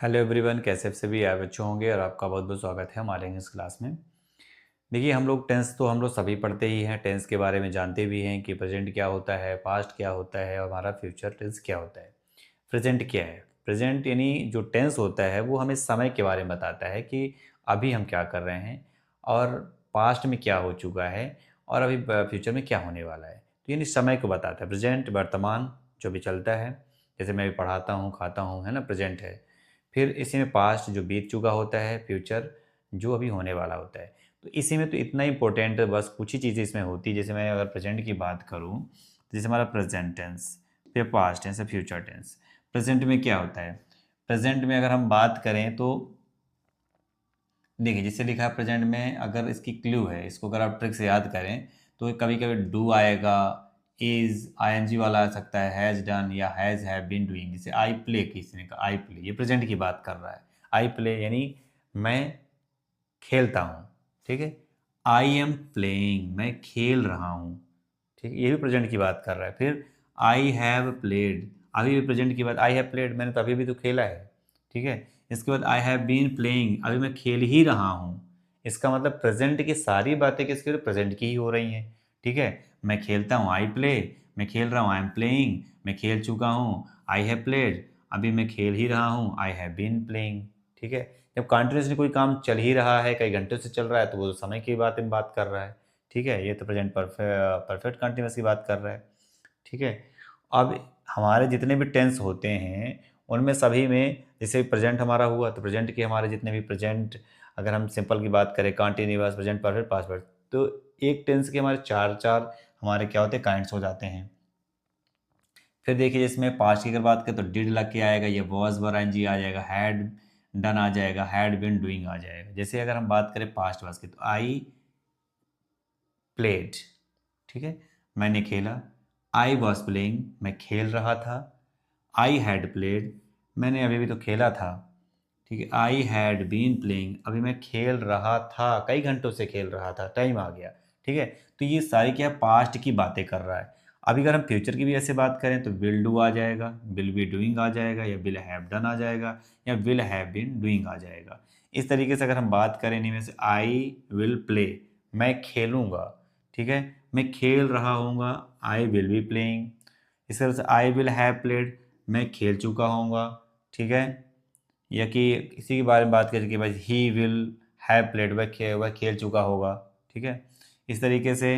Hello everyone, कैसे आप सभी आए बच्चे होंगे और आपका बहुत बहुत स्वागत है हमारे इंग्लिश क्लास में। देखिए, हम लोग टेंस तो हम लोग सभी पढ़ते ही हैं, टेंस के बारे में जानते भी हैं कि प्रेजेंट क्या होता है, पास्ट क्या होता है और हमारा फ्यूचर टेंस क्या होता है। प्रेजेंट क्या है? प्रेजेंट यानी जो टेंस होता है वो हमें समय के बारे में बताता है कि अभी हम क्या कर रहे हैं और पास्ट में क्या हो चुका है और अभी फ्यूचर में क्या होने वाला है। तो यानी समय को बताता है। प्रेजेंट वर्तमान जो भी चलता है, जैसे मैं भी पढ़ाता हूँ, खाता हूँ, है ना, प्रेजेंट है। फिर इसी में पास्ट जो बीत चुका होता है, फ्यूचर जो अभी होने वाला होता है। तो इसी में तो इतना इंपॉर्टेंट बस कुछ ही चीज़ें इसमें होती है। जैसे मैं अगर प्रेजेंट की बात करूँ तो जैसे हमारा प्रेजेंट टेंस, फिर पास्ट टेंस और फ्यूचर टेंस। प्रेजेंट में क्या होता है? प्रेजेंट में अगर हम बात करें तो देखिए, जिससे लिखा है प्रेजेंट में, अगर इसकी क्लू है, इसको अगर आप ट्रिक से याद करें तो कभी कभी डू आएगा, इज आईएनजी वाला आ सकता है, हैज़ डन या हैज़ हैव बीन डूइंग। जैसे आई प्ले, किसी ने कहा आई प्ले, ये प्रेजेंट की बात कर रहा है। आई प्ले यानी मैं खेलता हूँ, ठीक है। आई एम प्लेइंग, मैं खेल रहा हूँ, ठीक है, ये भी प्रेजेंट की बात कर रहा है। फिर आई हैव प्लेड, अभी भी प्रेजेंट की बात, आई हैव प्लेड, मैंने तो अभी भी तो खेला है, ठीक है। इसके बाद आई हैव बीन प्लेइंग, अभी मैं खेल ही रहा हूँ। इसका मतलब प्रेजेंट की सारी बातें किसके प्रेजेंट की ही हो रही हैं, ठीक है। मैं खेलता हूँ, आई प्ले, मैं खेल रहा हूँ, आई एम प्लेइंग, मैं खेल चुका हूँ, आई हैव प्लेड, अभी मैं खेल ही रहा हूँ, आई हैव बीन प्लेइंग, ठीक है। जब कंटिन्यूसली कोई काम चल ही रहा है, कई घंटों से चल रहा है, तो वो समय की बात कर रहा है, ठीक है। ये तो प्रेजेंट परफेक्ट कंटिन्यूस की बात कर रहा है, ठीक है। अब हमारे जितने भी टेंस होते हैं उनमें सभी में, जैसे प्रेजेंट हमारा हुआ तो प्रेजेंट के हमारे जितने भी प्रेजेंट, अगर हम सिंपल की बात करें, continuous, present perfect, past perfect, तो एक टेंस के हमारे चार चार हमारे क्या होते हैं, काइंड्स हो जाते हैं। फिर देखिए, इसमें पास्ट की अगर बात करें तो डिड लग के आएगा, ये वॉज वर एनजी आ जाएगा, हैड डन आ जाएगा, हैड बिन डूइंग आ जाएगा। जैसे अगर हम बात करें पास्ट वास की तो आई प्लेड, ठीक है, मैंने खेला। आई वॉज प्लेइंग, मैं खेल रहा था। आई हैड प्लेड, मैंने अभी भी तो खेला था, ठीक है। आई हैड बीन प्लेइंग, अभी मैं खेल रहा था, कई घंटों से खेल रहा था, टाइम आ गया, ठीक है। तो ये सारी क्या, पास्ट की बातें कर रहा है। अभी अगर हम फ्यूचर की भी ऐसे बात करें तो विल डू आ जाएगा, विल बी डूइंग आ जाएगा, या विल हैव डन आ जाएगा, या विल हैव बीन डूइंग आ जाएगा। इस तरीके से अगर हम बात करें इनमें से, आई विल प्ले, मैं खेलूंगा, ठीक है, मैं खेल रहा हूँगा, आई विल बी प्लेइंग। इस तरह से आई विल हैव प्लेड, मैं खेल चुका हूँगा, ठीक है। या कि किसी के बारे में बात करें कि भाई ही विल हैव प्लेड, वह खेल चुका होगा, ठीक है। इस तरीके से